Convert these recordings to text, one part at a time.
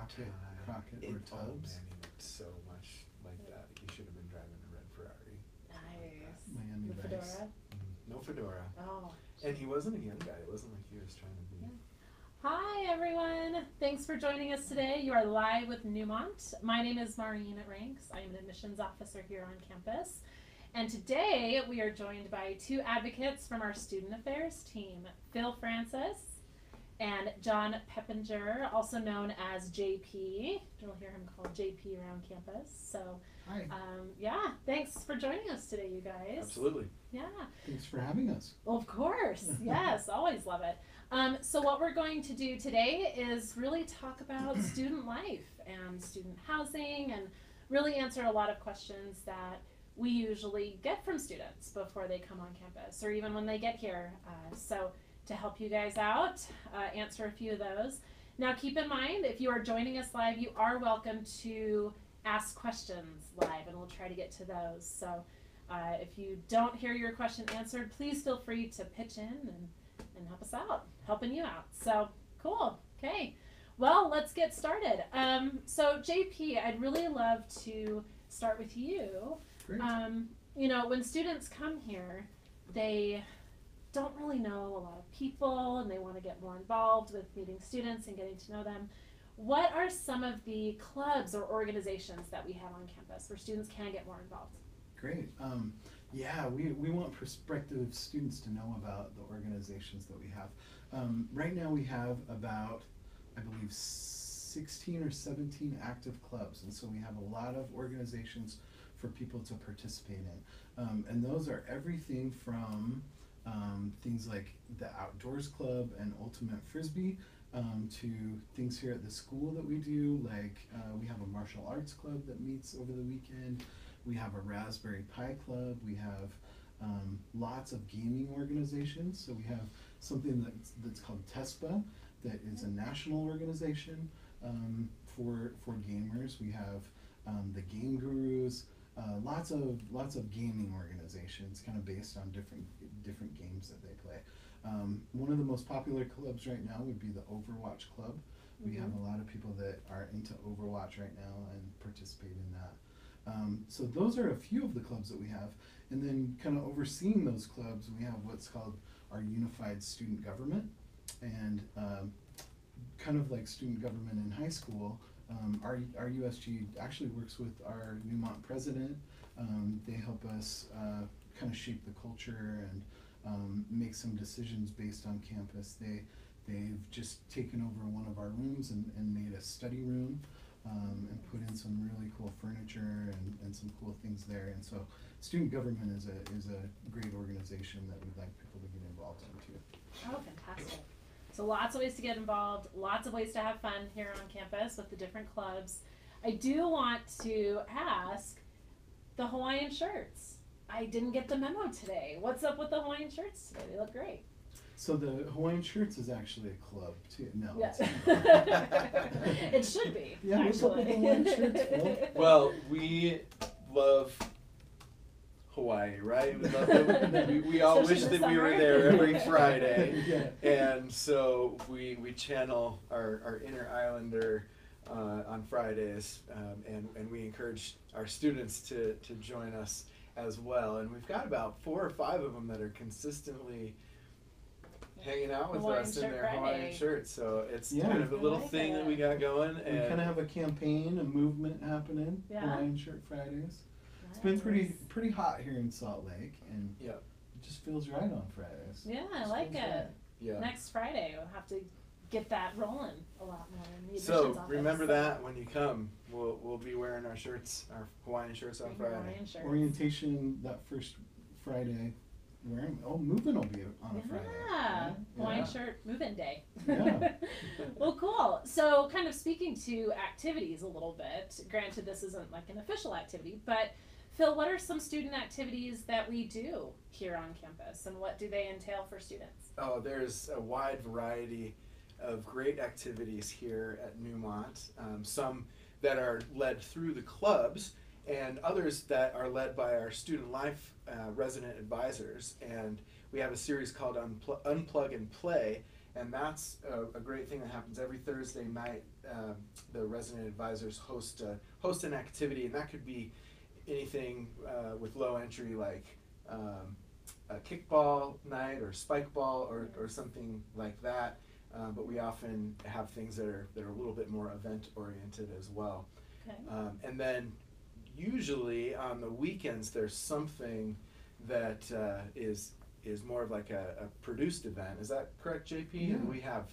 Crockett or Tubbs. Oh man, he looked so much like that. He should have been driving a red Ferrari. Nice. Miami The Vice. fedora? No fedora. Oh. And he wasn't a young guy. It wasn't like he was trying to be. Yeah. Hi everyone. Thanks for joining us today. You are live with Neumont. My name is Maureen Ranks. I am an admissions officer here on campus. And today we are joined by two advocates from our student affairs team, Phil Francis and John Peppinger, also known as JP. You'll hear him called JP around campus. So, Hi. Yeah, thanks for joining us today, you guys. Absolutely. Yeah. Thanks for having us. Well, of course. Yes, always love it. So what we're going to do today is really talk about student life and student housing and really answer a lot of questions that we usually get from students before they come on campus or even when they get here. So to help you guys out, answer a few of those. Now keep in mind, if you are joining us live, you are welcome to ask questions live and we'll try to get to those. So if you don't hear your question answered, please feel free to pitch in and help us out, helping you out. So cool. Okay. Well, let's get started. So JP, I'd really love to start with you. Great. You know, when students come here, they don't really know a lot of people and they want to get more involved with meeting students and getting to know them. What are some of the clubs or organizations that we have on campus where students can get more involved? Great. Yeah, we want prospective students to know about the organizations that we have. Right now we have about, I believe, 16 or 17 active clubs, and so we have a lot of organizations for people to participate in. And those are everything from things like the Outdoors Club and Ultimate Frisbee, to things here at the school that we do, like we have a martial arts club that meets over the weekend. We have a Raspberry Pi Club. We have lots of gaming organizations. So we have something that's called TESPA, that is a national organization for gamers. We have the Game Gurus, lots of gaming organizations, kind of based on different games that they play. One of the most popular clubs right now would be the Overwatch Club. We have a lot of people that are into Overwatch right now and participate in that. So those are a few of the clubs that we have. And then kind of overseeing those clubs, we have what's called our Unified Student Government. And kind of like student government in high school, our USG actually works with our Neumont president. They help us kind of shape the culture and make some decisions based on campus. They've just taken over one of our rooms and made a study room. And put in some really cool furniture and some cool things there. And so student government is a great organization that we'd like people to get involved in too. Oh, fantastic. So lots of ways to get involved, lots of ways to have fun here on campus with the different clubs. I do want to ask, the Hawaiian shirts. I didn't get the memo today. What's up with the Hawaiian shirts today? They look great. So the Hawaiian Shirts is actually a club too. No. Yeah. It should be. Yeah, what's up with the Hawaiian shirts, Phil? Well, we love Hawaii, right? We love it. We all wish that we were there every Friday. Yeah. And so we channel our inner islander on Fridays, and we encourage our students to join us as well. And we've got about 4 or 5 of them that are consistently hanging out with Hawaiian us in shirt their Friday. Hawaiian shirts. So it's Yeah. kind of a little I like thing that we it. got going. We And kind of have a campaign, a movement happening. Yeah. Hawaiian Shirt Fridays. It's been pretty hot here in Salt Lake, and yeah. it just feels right on Fridays. Yeah, I Just like feels it. right. Yeah. Next Friday, we'll have to get that rolling a lot more in the admissions So office. remember that when you come, we'll be wearing our shirts, our Hawaiian shirts on Bring Friday. your Hawaiian shirts. Orientation that first Friday. Movement will be on a Friday. Yeah, Right? Hawaiian Yeah. shirt move-in day. Yeah. Well, cool. So kind of speaking to activities a little bit, granted this isn't like an official activity, but Phil, what are some student activities that we do here on campus and what do they entail for students? Oh, there's a wide variety of great activities here at Neumont. Some that are led through the clubs and others that are led by our student life resident advisors. And we have a series called Unplug and Play, And that's a great thing that happens every Thursday night. The resident advisors host an activity, and that could be anything with low entry, like a kickball night or spike ball or something like that. But we often have things that are a little bit more event oriented as well. Okay. And then usually on the weekends there's something that is more of like a produced event. Is that correct, JP? Yeah. And we have,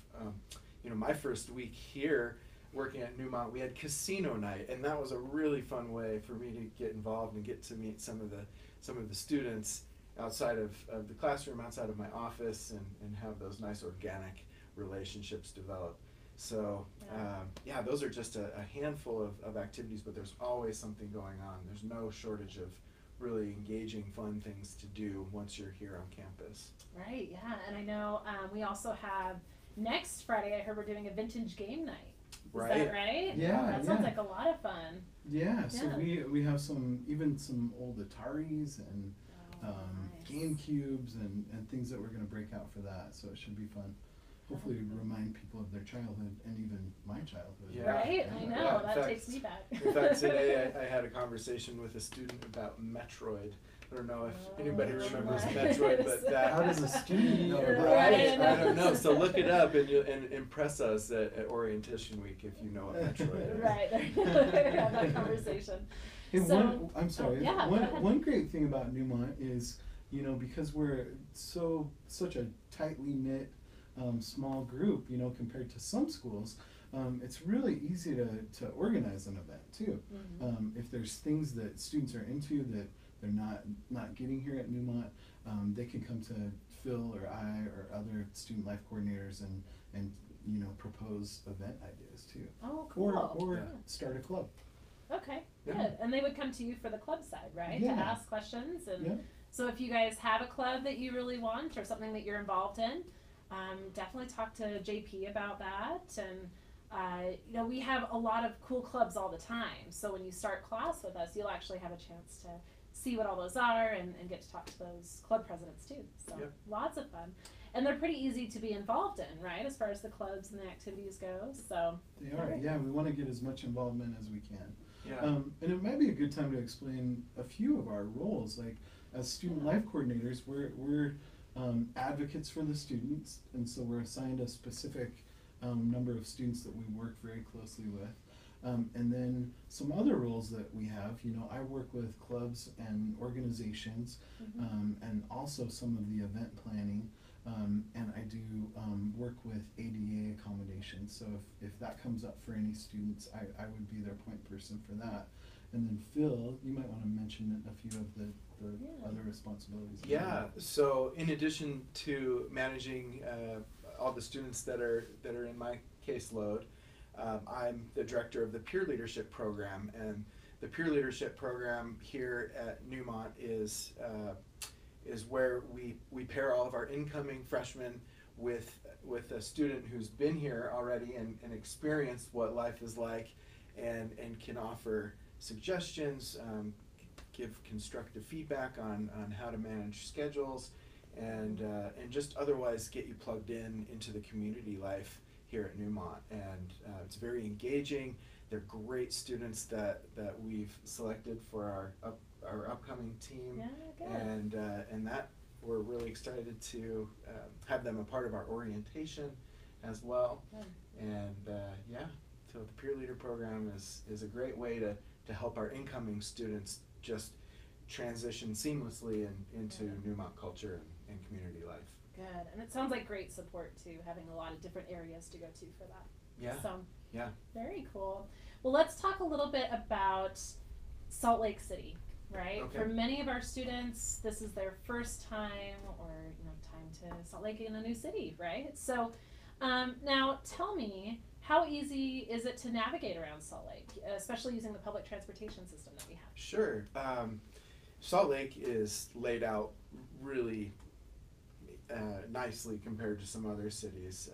my first week here working at Neumont, we had casino night, and that was a really fun way for me to get involved and get to meet some of the students outside of the classroom, outside of my office, and have those nice organic relationships develop. So those are just a handful of activities, but there's always something going on. There's no shortage of really engaging, fun things to do once you're here on campus. Right, yeah, and I know we also have next Friday, I heard we're doing a vintage game night. Is that right? Yeah, that sounds like a lot of fun. Yeah, so we have some old Ataris and nice. GameCubes and things that we're going to break out for that, so it should be fun. Hopefully remind people of their childhood and even my childhood. Yeah. Right, I know, Yeah, that fact, takes me back. In fact, today I had a conversation with a student about Metroid. I don't know if anybody remembers Metroid, but that. How does a student know about Right, it? I don't know. So look it up and impress us at orientation week if you know what Metroid is. Right, there you have that conversation. Hey, So, I'm sorry. yeah, go ahead. One great thing about Neumont is, because we're such a tightly knit small group, compared to some schools, it's really easy to organize an event too. Mm-hmm. If there's things that students are into that they're not getting here at Neumont, they can come to Phil or I or other student life coordinators and propose event ideas too. Oh, cool. Or start a club. Okay, Yeah. good. And they would come to you for the club side, right? Yeah. To ask questions. And Yeah. so if you guys have a club that you really want or something that you're involved in, definitely talk to JP about that. And we have a lot of cool clubs all the time. So when you start class with us, you'll actually have a chance to see what all those are and get to talk to those club presidents too. So lots of fun. And they're pretty easy to be involved in, right, as far as the clubs and the activities go. So They are, yeah. We want to get as much involvement as we can. Yeah. And it might be a good time to explain a few of our roles. Like as student life coordinators, we're advocates for the students, and so we're assigned a specific number of students that we work very closely with. And then some other roles that we have, I work with clubs and organizations, and also some of the event planning, and I do work with ADA accommodations. So if that comes up for any students, I would be their point person for that. And then Phil, you might want to mention a few of the other responsibilities. Yeah, so in addition to managing all the students that are in my caseload, I'm the director of the peer leadership program, and the peer leadership program here at Neumont is where we pair all of our incoming freshmen with a student who's been here already and experienced what life is like, and can offer suggestions, give constructive feedback on how to manage schedules, and just otherwise get you plugged into the community life here at Neumont. And it's very engaging. They're great students that we've selected for our upcoming team. Yeah, good. And that we're really excited to have them a part of our orientation as well. Good. And so the peer leader program is a great way to help our incoming students just transition seamlessly into Neumont culture and community life. Good. And it sounds like great support too, having a lot of different areas to go to for that. Yeah. So, Yeah. very cool. Well, let's talk a little bit about Salt Lake City, right? Okay. For many of our students, this is their first time or time to Salt Lake in a new city, right? So now tell me, how easy is it to navigate around Salt Lake, especially using the public transportation system that we have? Sure. Salt Lake is laid out really nicely compared to some other cities.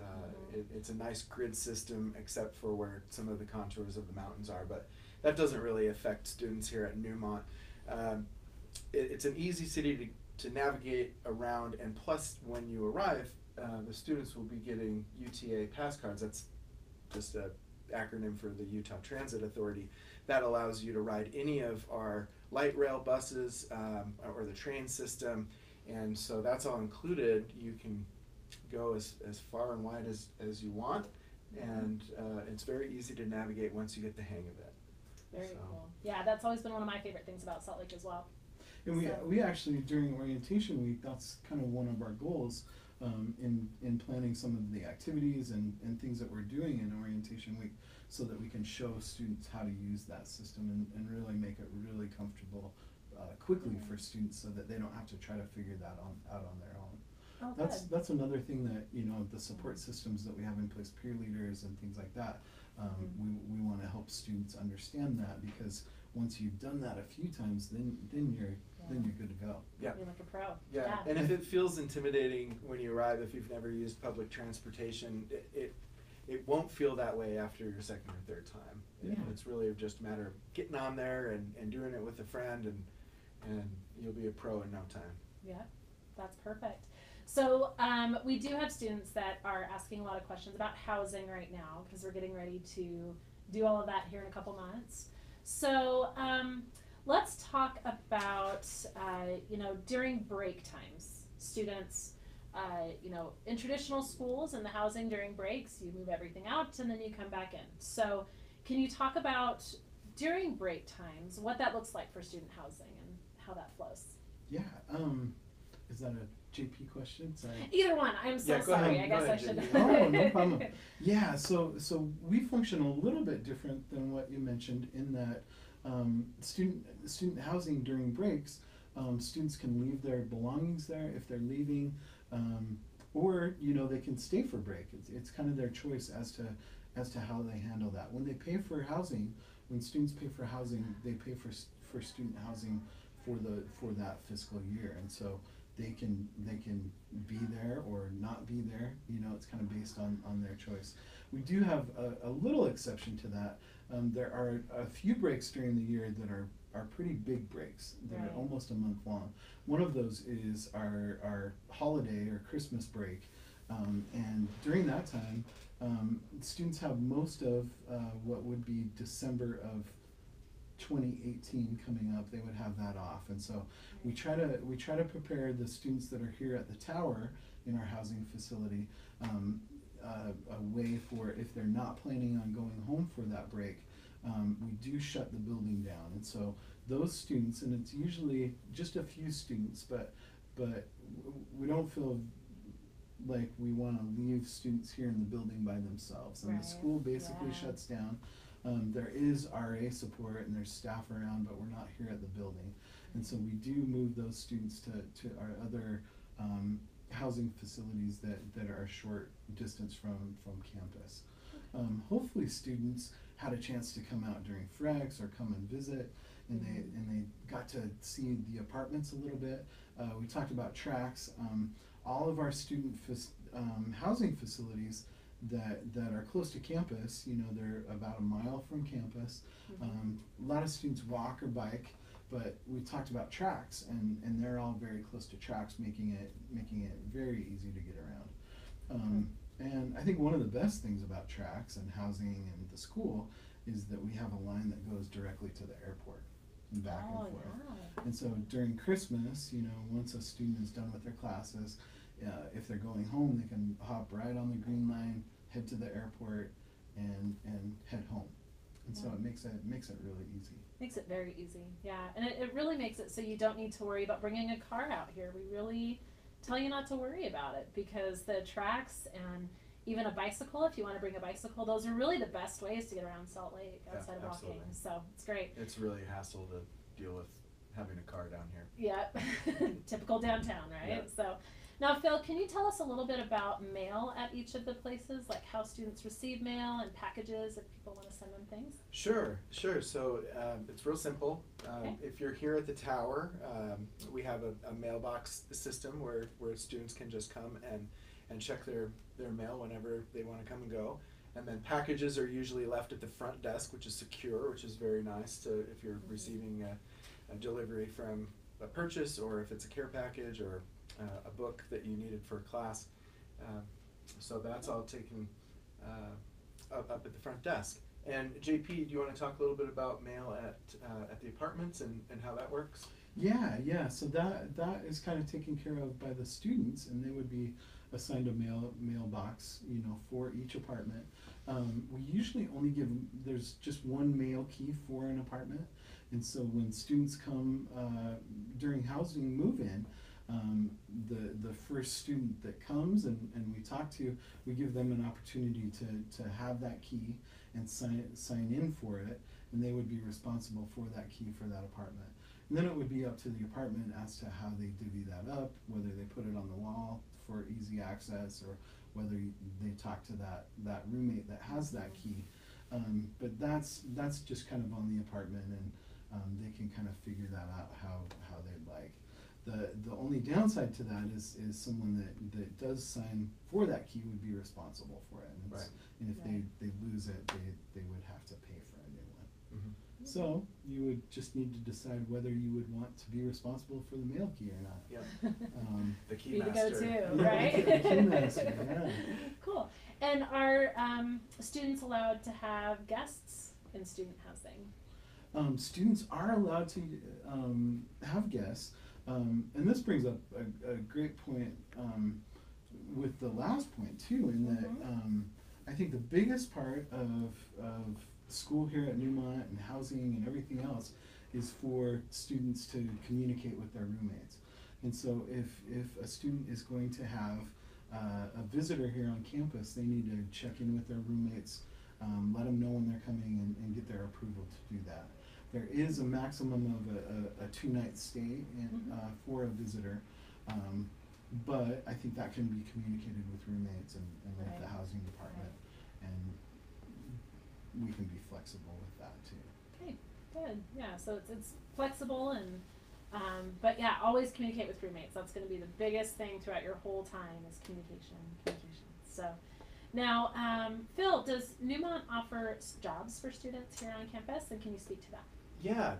It's a nice grid system except for where some of the contours of the mountains are, but that doesn't really affect students here at Neumont. It's an easy city to navigate around, and plus when you arrive, the students will be getting UTA pass cards. That's just a acronym for the Utah Transit Authority. That allows you to ride any of our light rail buses or the train system, and so that's all included. You can go as far and wide as you want, and it's very easy to navigate once you get the hang of it. Very cool. Yeah, that's always been one of my favorite things about Salt Lake as well. And we actually, during orientation week, that's kind of one of our goals in planning some of the activities and things that we're doing in orientation week, so that we can show students how to use that system and really make it really comfortable quickly for students, so that they don't have to try to figure that out on their own. Oh, That's another thing that, you know, the support systems that we have in place, peer leaders and things like that, we want to help students understand that, because once you've done that a few times, then you're good to go. Yeah. You're like a pro. Yeah. And if it feels intimidating when you arrive, if you've never used public transportation, it won't feel that way after your second or third time. Yeah. It's really just a matter of getting on there and doing it with a friend, and you'll be a pro in no time. Yeah, that's perfect. So we do have students that are asking a lot of questions about housing right now, because we're getting ready to do all of that here in a couple months. So let's talk about, you know, during break times, students, you know, in traditional schools and the housing during breaks, you move everything out and then you come back in. So can you talk about during break times, what that looks like for student housing and how that flows? Yeah. Is that a JP question? Sorry. Either one. I'm so sorry. I guess I should. Oh, no problem. Yeah. So we function a little bit different than what you mentioned, in that student housing during breaks, students can leave their belongings there if they're leaving, or, you know, they can stay for break. It's kind of their choice as to how they handle that. When they pay for housing, when students pay for housing, they pay for student housing for that fiscal year, and so they can be there or not be there. You know, it's kind of based on their choice. We do have a little exception to that. There are a few breaks during the year that are pretty big breaks that are almost a month long. One of those is our holiday or Christmas break, and during that time, students have most of what would be December of 2018 coming up. They would have that off, and so we try to prepare the students that are here at the tower in our housing facility a way for, if they're not planning on going home for that break, we do shut the building down. And so those students, and it's usually just a few students, but we don't feel like we want to leave students here in the building by themselves. And the school basically shuts down. There is RA support and there's staff around, but we're not here at the building. And so we do move those students to our other housing facilities that are a short distance from campus. Hopefully students had a chance to come out during Frex or come and visit, and they got to see the apartments a little bit. We talked about tracks. All of our student housing facilities that are close to campus, you know, they're about a mile from campus. A lot of students walk or bike, but we talked about tracks, and they're all very close to tracks, making it very easy to get around. And I think one of the best things about tracks and housing and the school is that we have a line that goes directly to the airport and back and forth. Yeah. And so during Christmas, you know, once a student is done with their classes, if they're going home, they can hop right on the green line, head to the airport, and head home. And so it makes it really easy. Makes it very easy, yeah. And it really makes it so you don't need to worry about bringing a car out here. We really tell you not to worry about it, because the tracks and even a bicycle, if you want to bring a bicycle, those are really the best ways to get around Salt Lake outside of walking. So it's great. It's really a hassle to deal with having a car down here. Yeah, typical downtown, right? Yeah. So now, Phil, can you tell us a little bit about mail at each of the places, like how students receive mail and packages if people want to send them things? Sure. So it's real simple. Okay. If you're here at the tower, we have a mailbox system where students can just come and check their mail whenever they want to come and go. And then packages are usually left at the front desk, which is secure, which is very nice if you're receiving a delivery from a purchase, or if it's a care package or a book that you needed for class. So that's all taken up at the front desk. And JP, do you want to talk a little bit about mail at the apartments and how that works? Yeah. So that is kind of taken care of by the students, and they would be assigned a mailbox, for each apartment. We usually only give there's just one mail key for an apartment, and so when students come during housing move-in, the first student that comes and we talk to, we give them an opportunity to have that key and sign in for it, and they would be responsible for that key for that apartment. And then it would be up to the apartment as to how they divvy that up, whether they put it on the wall for easy access or whether they talk to that roommate that has that key. But that's just kind of on the apartment, and they can kind of figure that out how they'd like. The only downside to that is someone that does sign for that key would be responsible for it. And, Right. and if Right. they lose it, they would have to pay for a new one. Mm-hmm. So you would just need to decide whether you would want to be responsible for the mail key or not. Yeah. The key Be the master. go-to, Yeah, right? the key master, yeah. Cool. And are students allowed to have guests in student housing? Students are allowed to have guests, and this brings up a great point with the last point too, in that I think the biggest part of school here at Neumont and housing and everything else is for students to communicate with their roommates. And so if a student is going to have a visitor here on campus, they need to check in with their roommates, let them know when they're coming, and get their approval to do that. There is a maximum of a 2-night stay for a visitor, but I think that can be communicated with roommates and with the housing department, and we can be flexible with that too. Okay, good. Yeah, so it's flexible and but yeah, always communicate with roommates. That's going to be the biggest thing throughout your whole time is communication. So now, Phil, does Neumont offer jobs for students here on campus, and can you speak to that? Yeah,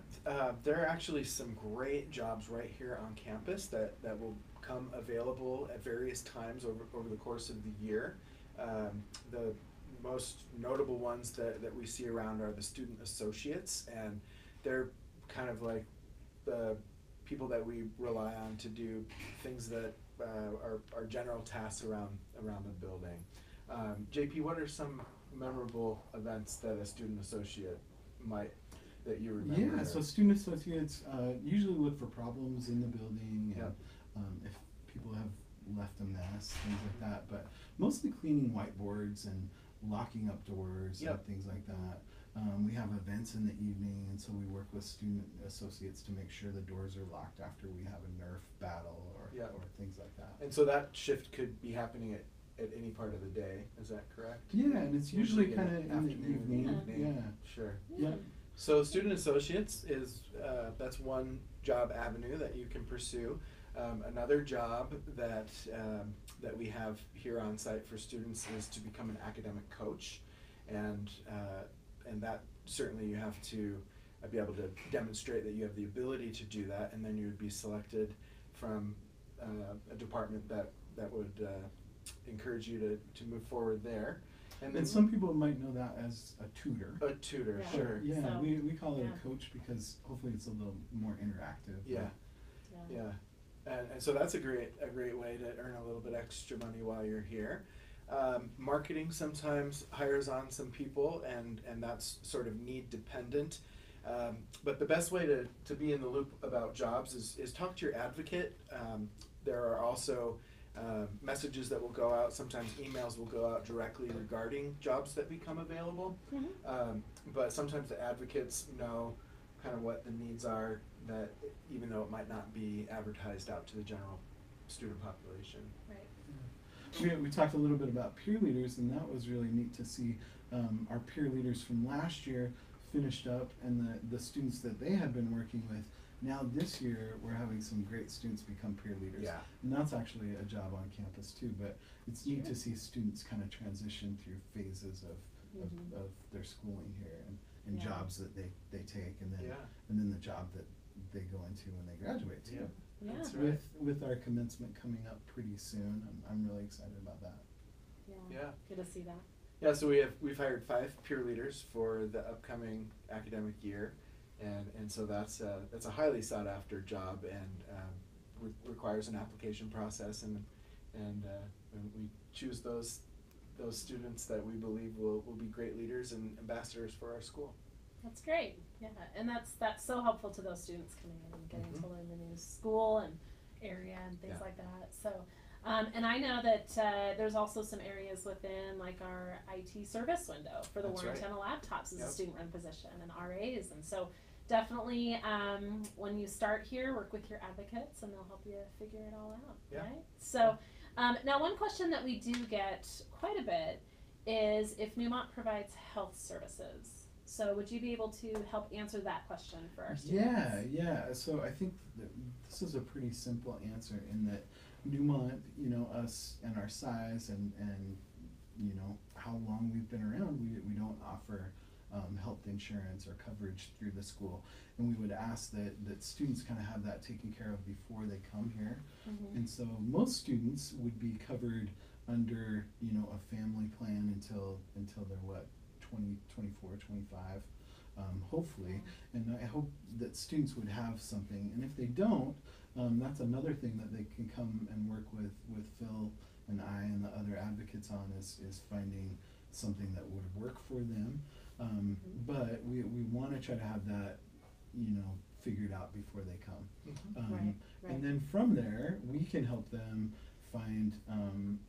there are actually some great jobs right here on campus that will come available at various times over the course of the year. The most notable ones that we see around are the student associates, and they're kind of like the people that we rely on to do things that are general tasks around the building. JP, what are some memorable events that a student associate that you remember? Yeah, so student associates usually look for problems in the building, and if people have left a mess, things like that, but mostly cleaning whiteboards and locking up doors and things like that. We have events in the evening, and so we work with student associates to make sure the doors are locked after we have a Nerf battle or things like that. And so that shift could be happening at any part of the day, is that correct? Yeah, and it's usually kind of in the afternoon, evening. Yeah. Sure. Yeah. So student associates is that's one job avenue that you can pursue. Another job that we have here on site for students is to become an academic coach, and that certainly you have to be able to demonstrate that you have the ability to do that, and then you would be selected from a department that would encourage you to move forward there. And then some people might know that as a tutor. A tutor, Yeah. sure. Yeah, So, we call it yeah. a coach because hopefully it's a little more interactive. Yeah. And so that's a great way to earn a little bit extra money while you're here. Marketing sometimes hires on some people, and that's sort of need dependent. But the best way to be in the loop about jobs is talk to your advocate. There are also messages that will go out, sometimes emails will go out directly regarding jobs that become available. But sometimes the advocates know kind of what the needs are, that even though it might not be advertised out to the general student population. Right. We talked a little bit about peer leaders, and that was really neat to see. Our peer leaders from last year finished up, and the students that they had been working with, now this year we're having some great students become peer leaders. Yeah. And that's actually a job on campus too, but it's neat to see students kind of transition through phases of their schooling here, and jobs that they take, and then the job that they go into when they graduate too. Yeah. That's right. with our commencement coming up pretty soon. I'm really excited about that. Yeah. Good to see that. Yeah, so we've hired 5 peer leaders for the upcoming academic year, and so that's a highly sought after job, and requires an application process, and we choose those students that we believe will be great leaders and ambassadors for our school. That's great. Yeah, and that's so helpful to those students coming in and getting Mhm. to learn the new school and area and things Yeah. like that. So, and I know that there's also some areas within like our IT service window for the That's Warren right. Channel laptops as Yep. a student-run position and RAs, and so definitely when you start here, work with your advocates and they'll help you figure it all out. Yeah. Right? So, now one question that we do get quite a bit is if Neumont provides health services. So would you be able to help answer that question for our students? Yeah. So I think that this is a pretty simple answer in that Neumont, us and our size and how long we've been around, we don't offer health insurance or coverage through the school, and we would ask that students kind of have that taken care of before they come here. Mhm. And so most students would be covered under a family plan until they're what, 20, 24, 25, hopefully. And I hope that students would have something, and if they don't, that's another thing that they can come and work with Phil and I and the other advocates on is finding something that would work for them. But we want to try to have that figured out before they come. Mhm. Right. And then from there, we can help them find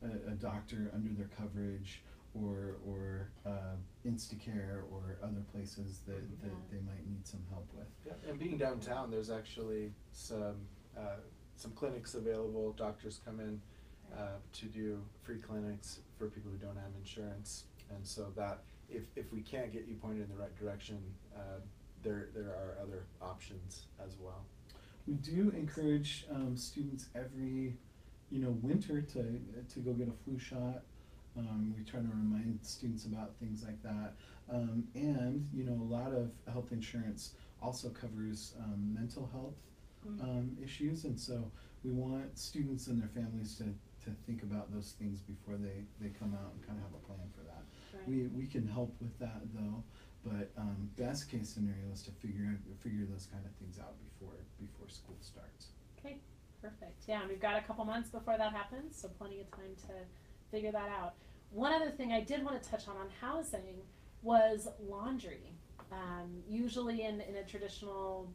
a doctor under their coverage, or Instacare or other places that they might need some help with. Yeah, and being downtown, there's actually some clinics available. Doctors come in to do free clinics for people who don't have insurance, and so that if we can't get you pointed in the right direction, there are other options as well. We do encourage students every winter to go get a flu shot. We try to remind students about things like that, and a lot of health insurance also covers mental health issues, and so we want students and their families to think about those things before they come out and kind of have a plan for that. Right. We can help with that though, but best case scenario is to figure those kind of things out before school starts. Okay, perfect. Yeah, and we've got a couple months before that happens, so plenty of time to figure that out. One other thing I did want to touch on housing was laundry. Usually in a traditional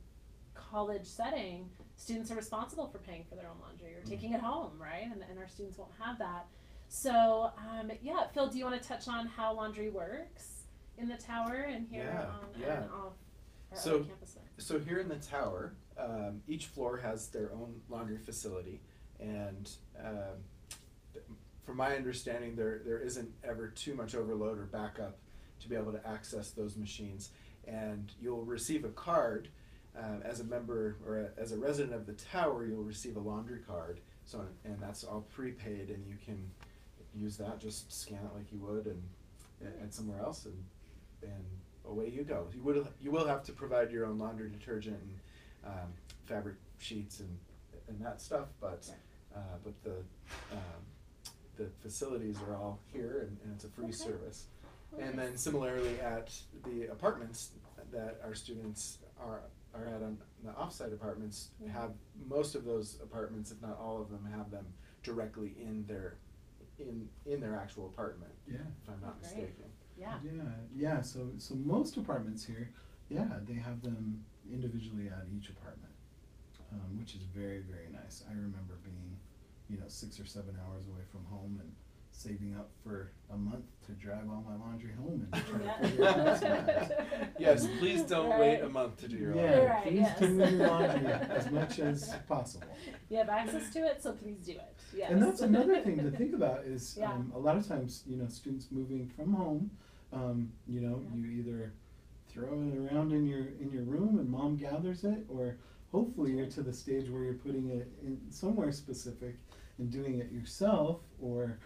college setting, students are responsible for paying for their own laundry or taking it home, right? And our students won't have that. So, yeah, Phil, do you want to touch on how laundry works in the tower and here and off our other campus there? So here in the tower, each floor has their own laundry facility, and from my understanding, there isn't ever too much overload or backup to be able to access those machines. And you'll receive a card as a member or as a resident of the tower. You'll receive a laundry card. So, and that's all prepaid, and you can use that. Just scan it like you would, and somewhere else, and away you go. You will have to provide your own laundry detergent and fabric sheets and that stuff, but the facilities are all here, and it's a free service. And then similarly at the apartments that our students are at, on the offsite apartments, have most of those apartments, if not all of them, have them directly in their actual apartment. Yeah. If I'm not mistaken. Yeah. So most apartments here, they have them individually at each apartment, which is very, very nice. I remember being 6 or 7 hours away from home and saving up for a month to drive all my laundry home and try to figure it out. Yes, please don't wait a month to do your laundry. Right, please yes. do your laundry as much as possible. You have access to it, so please do it. Yes. And that's another thing to think about is Yeah. a lot of times, students moving from home, you either throw it around in your room and mom gathers it, or hopefully you're to the stage where you're putting it in somewhere specific and doing it yourself, or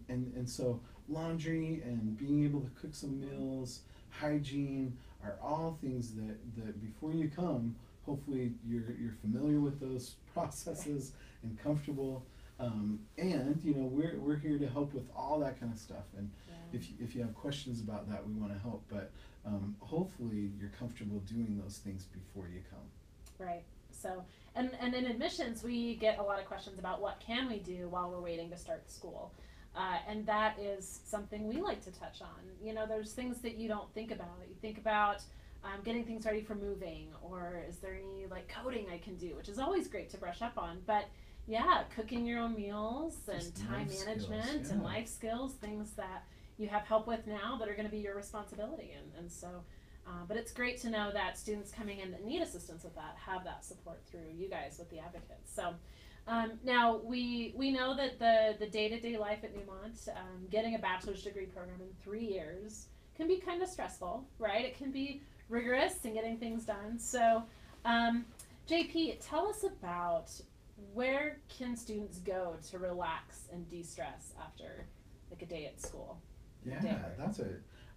and so laundry and being able to cook some meals, hygiene are all things that before you come, hopefully you're familiar with those processes and comfortable. And you know, we're here to help with all that kind of stuff. And if you have questions about that, we want to help. But hopefully you're comfortable doing those things before you come. Right. So, and in admissions, we get a lot of questions about what can we do while we're waiting to start school. And that is something we like to touch on. You know, there's things that you don't think about. You think about getting things ready for moving, or is there any like coding I can do, which is always great to brush up on. But yeah, cooking your own meals and Just time life management skills, and yeah. life skills, things that you have help with now that are going to be your responsibility. And so, but it's great to know that students coming in that need assistance with that have that support through you guys with the advocates. So now we know that the day-to-day life at Neumont, getting a bachelor's degree program in 3 years can be kind of stressful, right? It can be rigorous in getting things done. So JP, tell us about where can students go to relax and de-stress after like a day at school? Yeah,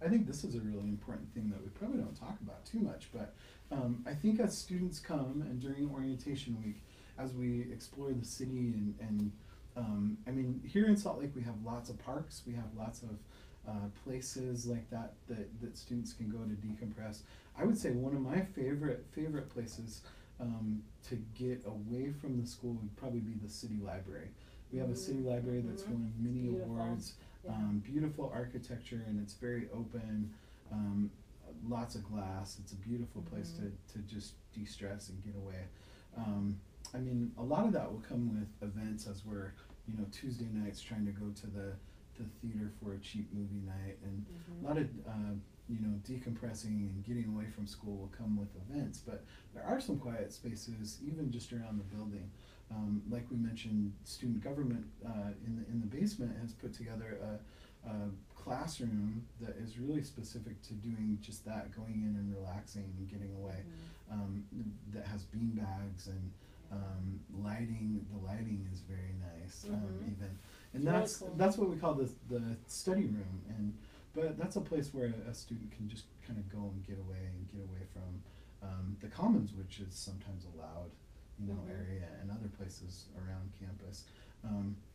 I think this is a really important thing that we probably don't talk about too much, but I think as students come and during orientation week, as we explore the city and I mean, here in Salt Lake we have lots of parks, we have lots of places like that students can go to decompress. I would say one of my favorite places to get away from the school would probably be the city library. We have a city library that's won many awards, beautiful architecture, and it's very open, lots of glass. It's a beautiful place to just de-stress and get away. I mean, a lot of that will come with events, as we're, you know, Tuesday nights trying to go to the theater for a cheap movie night, and a lot of you know, decompressing and getting away from school will come with events. But there are some quiet spaces even just around the building. Like we mentioned, student government in the basement has put together a classroom that is really specific to doing just that, going in and relaxing and getting away. That has bean bags and lighting. The lighting is very nice, even, and that's really cool. That's what we call the study room. But that's a place where a student can just kind of go and get away from the commons, which is sometimes a loud, you know, area, and other places around campus.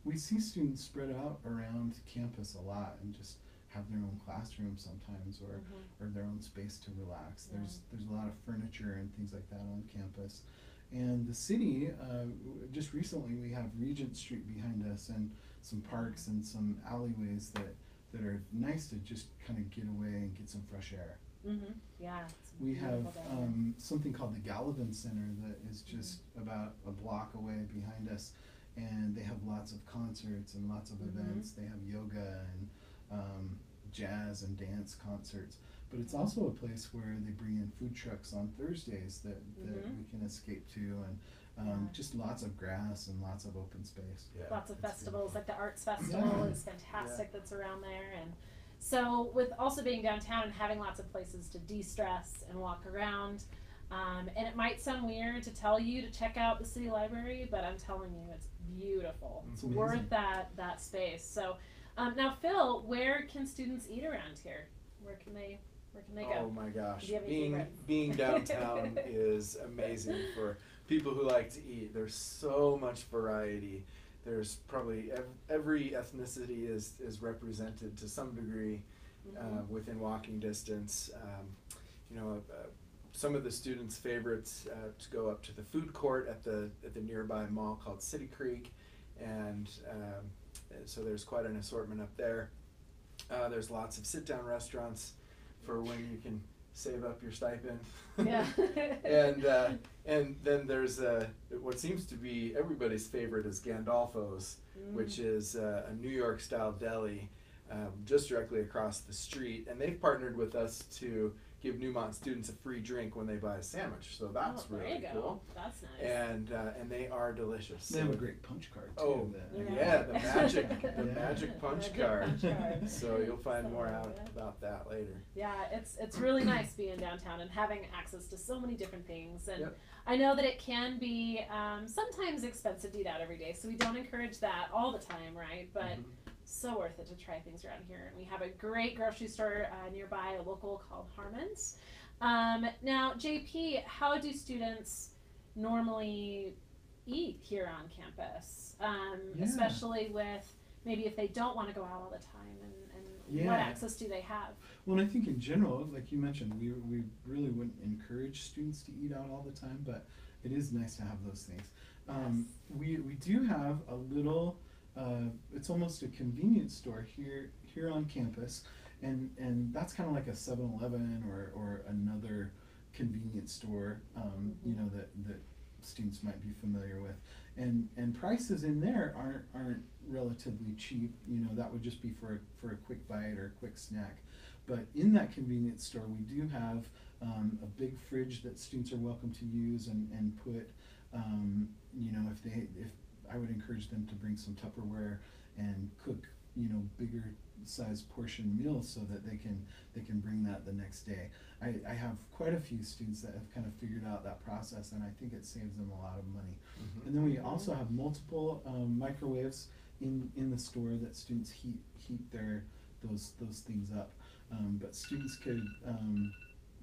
We see students spread out around campus a lot and just have their own classroom sometimes, or their own space to relax. There's a lot of furniture and things like that on campus. And the city, just recently we have Regent Street behind us and some parks and some alleyways that are nice to just kind of get away and get some fresh air. Yeah. We have something called the Gallivan Center that is just about a block away behind us, and they have lots of concerts and lots of events. They have yoga and jazz and dance concerts. But it's also a place where they bring in food trucks on Thursdays that we can escape to, and just lots of grass and lots of open space. Lots of festivals, like the Arts Festival is fantastic that's around there. And so with also being downtown and having lots of places to de-stress and walk around, and it might sound weird to tell you to check out the city library, but I'm telling you, it's beautiful. It's worth that space. So now Phil, where can students eat around here? Where can they go? Oh my gosh, Do you have any being downtown is amazing for people who like to eat. There's so much variety. There's probably every ethnicity is represented to some degree within walking distance. You know, some of the students' favorites to go up to the food court at the nearby mall called City Creek, and so there's quite an assortment up there. There's lots of sit-down restaurants for when you can save up your stipend. Yeah. And then there's what seems to be everybody's favorite is Gandolfo's, which is a New York style deli just directly across the street, and they've partnered with us to give Neumont students a free drink when they buy a sandwich, so that's really cool. That's nice. And they are delicious. They have a great punch card too. Oh, the magic punch card. So you'll find more out about that later. Yeah, it's really nice being downtown and having access to so many different things. And I know that it can be sometimes expensive to eat out every day, so we don't encourage that all the time, right? But so worth it to try things around here. And we have a great grocery store nearby, a local called Harmon's. Now, JP, how do students normally eat here on campus? Especially with maybe if they don't want to go out all the time, and what access do they have? Well, and I think in general, like you mentioned, we really wouldn't encourage students to eat out all the time, but it is nice to have those things. We do have a little, it's almost a convenience store here on campus, and that's kind of like a 7-Eleven or another convenience store, you know, that students might be familiar with, and prices in there aren't relatively cheap. You know, that would just be for a quick bite or a quick snack. But in that convenience store, we do have a big fridge that students are welcome to use and put, you know, if I would encourage them to bring some Tupperware and cook, you know, bigger size portion meals so that they can bring that the next day. I have quite a few students that have kind of figured out that process, and I think it saves them a lot of money. Mm-hmm. And then we also have multiple microwaves in the store that students heat those things up. But students could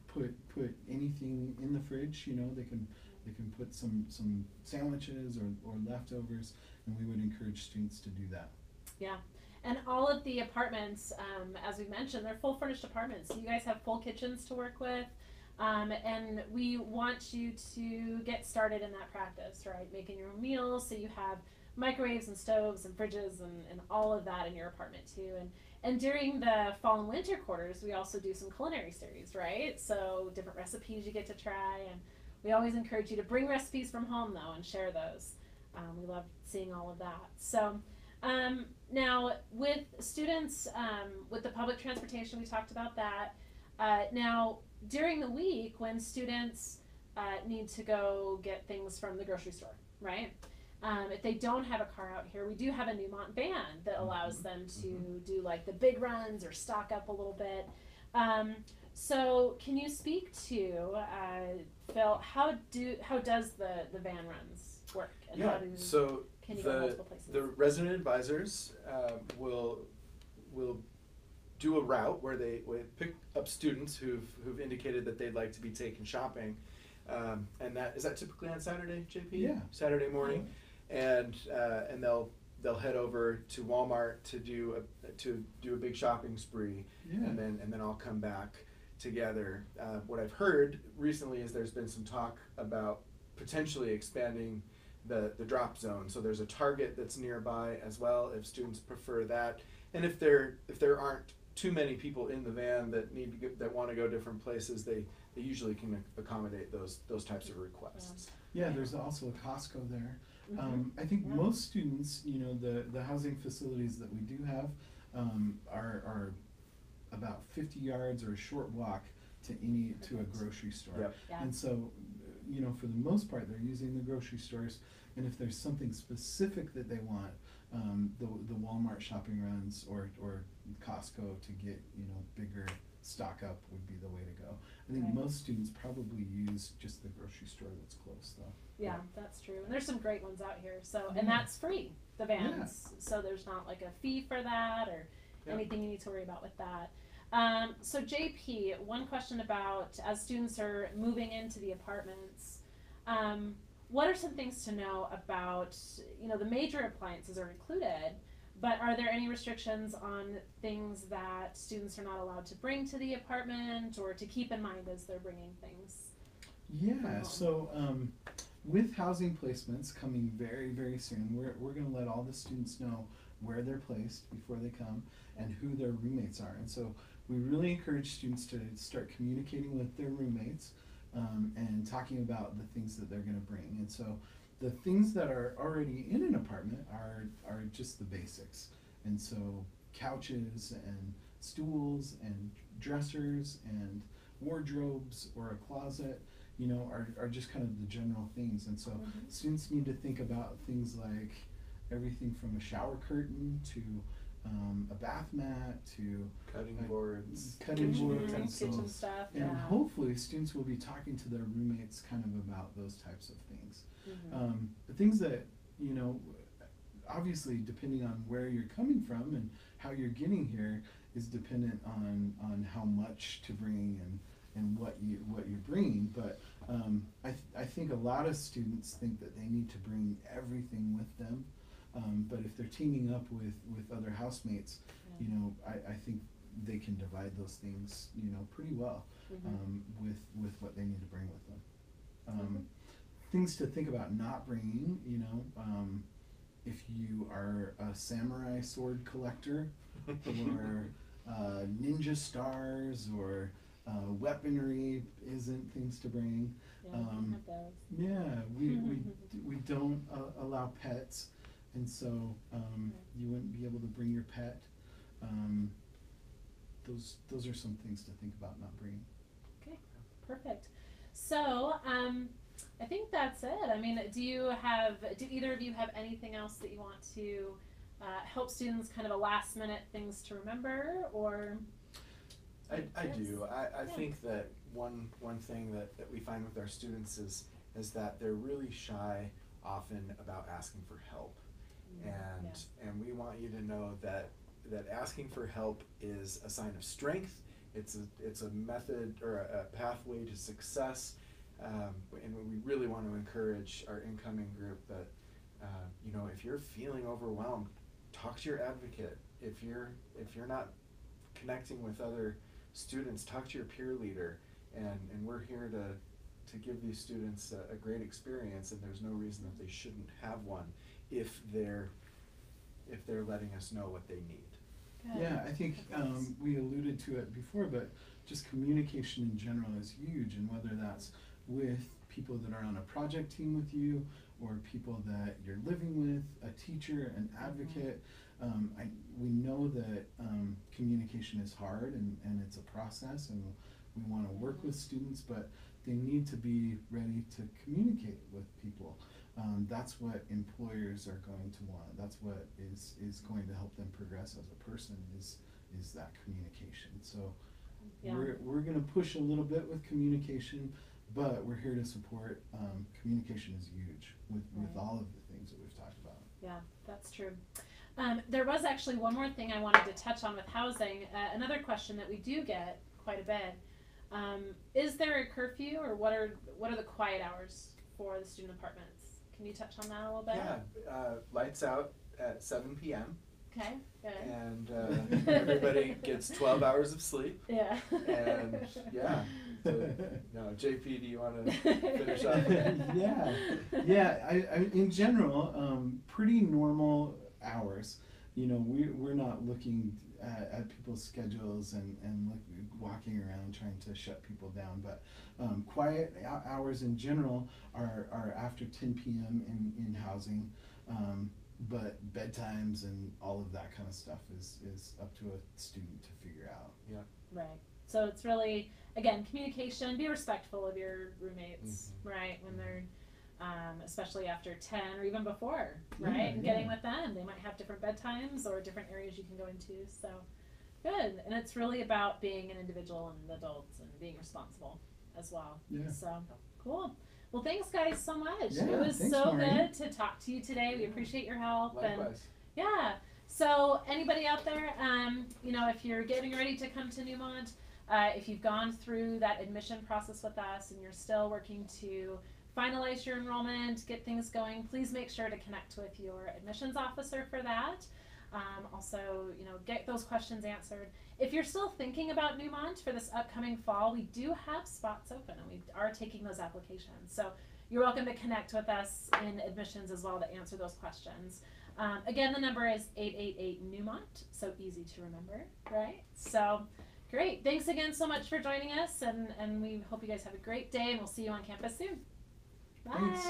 put anything in the fridge. You know, they can put some sandwiches or leftovers, and we would encourage students to do that. Yeah. And all of the apartments, as we mentioned, they're full furnished apartments. So you guys have full kitchens to work with. And we want you to get started in that practice, right? Making your own meals, so you have microwaves and stoves and fridges and all of that in your apartment too. And during the fall and winter quarters, we also do some culinary series, right? So different recipes you get to try, and we always encourage you to bring recipes from home though and share those. We love seeing all of that. So now with students, with the public transportation, we talked about that. Now during the week when students need to go get things from the grocery store, right? If they don't have a car out here, we do have a Neumont van that allows them to do like the big runs or stock up a little bit. So can you speak to, Phil, how does the van runs work? And yeah, how can you go multiple places? The resident advisors will do a route where they pick up students who've indicated that they'd like to be taken shopping, and is that typically on Saturday, JP? Yeah. Saturday morning, and they'll head over to Walmart to do a big shopping spree, and then I'll come back together. What I've heard recently is there's been some talk about potentially expanding the drop zone. So there's a Target that's nearby as well, if students prefer that, and if there aren't too many people in the van that want to go different places, they usually can accommodate those types of requests. Yeah, there's also a Costco there. I think most students, you know, the housing facilities that we do have are about 50 yards or a short walk to a grocery store. Yep. Yeah. And so, you know, for the most part, they're using the grocery stores. And if there's something specific that they want, the Walmart shopping runs or Costco to get, you know, bigger stock up would be the way to go. I think most students probably use just the grocery store that's close though. Yeah, that's true. And there's some great ones out here. So, and that's free, the vans. Yeah. So there's not like a fee for that or anything you need to worry about with that. So JP, one question about as students are moving into the apartments, what are some things to know about, you know, the major appliances are included, but are there any restrictions on things that students are not allowed to bring to the apartment or to keep in mind as they're bringing things? Yeah, so with housing placements coming very, very soon, we're going to let all the students know where they're placed before they come and who their roommates are. And so we really encourage students to start communicating with their roommates and talking about the things that they're going to bring. And so the things that are already in an apartment are just the basics. And so couches and stools and dressers and wardrobes or a closet, you know, are just kind of the general things. And so students need to think about things like everything from a shower curtain to a bath mat to cutting boards, kitchen stuff, and hopefully students will be talking to their roommates kind of about those types of things. The things that, you know, obviously, depending on where you're coming from and how you're getting here, is dependent on how much to bring and what you're bringing. But I think a lot of students think that they need to bring everything with them. But if they're teaming up with other housemates, Yeah. you know, I think they can divide those things, you know, pretty well, with what they need to bring with them. Things to think about not bringing, you know, if you are a samurai sword collector or ninja stars or weaponry isn't things to bring. Yeah, we have those. Yeah, we don't allow pets, and so you wouldn't be able to bring your pet. Those are some things to think about not bringing. Okay, perfect. So, I think that's it. I mean, do either of you have anything else that you want to help students, kind of a last minute things to remember, or? I do. I Yeah. think that one thing that we find with our students is that they're really shy often about asking for help. And we want you to know that asking for help is a sign of strength. It's a method or a pathway to success. And we really want to encourage our incoming group that, you know, if you're feeling overwhelmed, talk to your advocate. If you're not connecting with other students, talk to your peer leader. And we're here to give these students a great experience, and there's no reason that they shouldn't have one if they're letting us know what they need. Good. Yeah, I think we alluded to it before, but just communication in general is huge, and whether that's with people that are on a project team with you, or people that you're living with, a teacher, an advocate. We know that communication is hard and it's a process, and we want to work with students, but they need to be ready to communicate with people. That's what employers are going to want. That's what is going to help them progress as a person is that communication. So Yeah. we're going to push a little bit with communication, but we're here to support. Communication is huge with all of the things that we've talked about. Yeah, that's true. There was actually one more thing I wanted to touch on with housing. Another question that we do get quite a bit. Is there a curfew, or what are the quiet hours for the student apartments? Can you touch on that a little bit? Yeah, lights out at 7 p.m. Okay, good. And everybody gets 12 hours of sleep. Yeah. And yeah. No, JP, do you want to finish up? Yeah. I in general, pretty normal hours. You know, we're not looking at people's schedules and walking around trying to shut people down. But quiet hours in general are after 10 p.m. in housing. But bedtimes and all of that kind of stuff is up to a student to figure out. Yeah. Right. So it's really, again, communication. Be respectful of your roommates, right? When they're, especially after 10 or even before, right? Yeah, and getting with them. They might have different bedtimes or different areas you can go into. So good. And it's really about being an individual and adults and being responsible as well. Yeah. So cool. Well, thanks guys so much. Yeah, it was thanks, so Maureen. good to talk to you today. We appreciate your help. Likewise. And yeah. So anybody out there, you know, if you're getting ready to come to Neumont, if you've gone through that admission process with us and you're still working to finalize your enrollment, get things going, please make sure to connect with your admissions officer for that. Also, you know, get those questions answered. If you're still thinking about Neumont for this upcoming fall, we do have spots open and we are taking those applications. So you're welcome to connect with us in admissions as well to answer those questions. Again, the number is 888-NEUMONT, so easy to remember, right? So great. Thanks again so much for joining us, and we hope you guys have a great day, and we'll see you on campus soon. Bye. Thanks.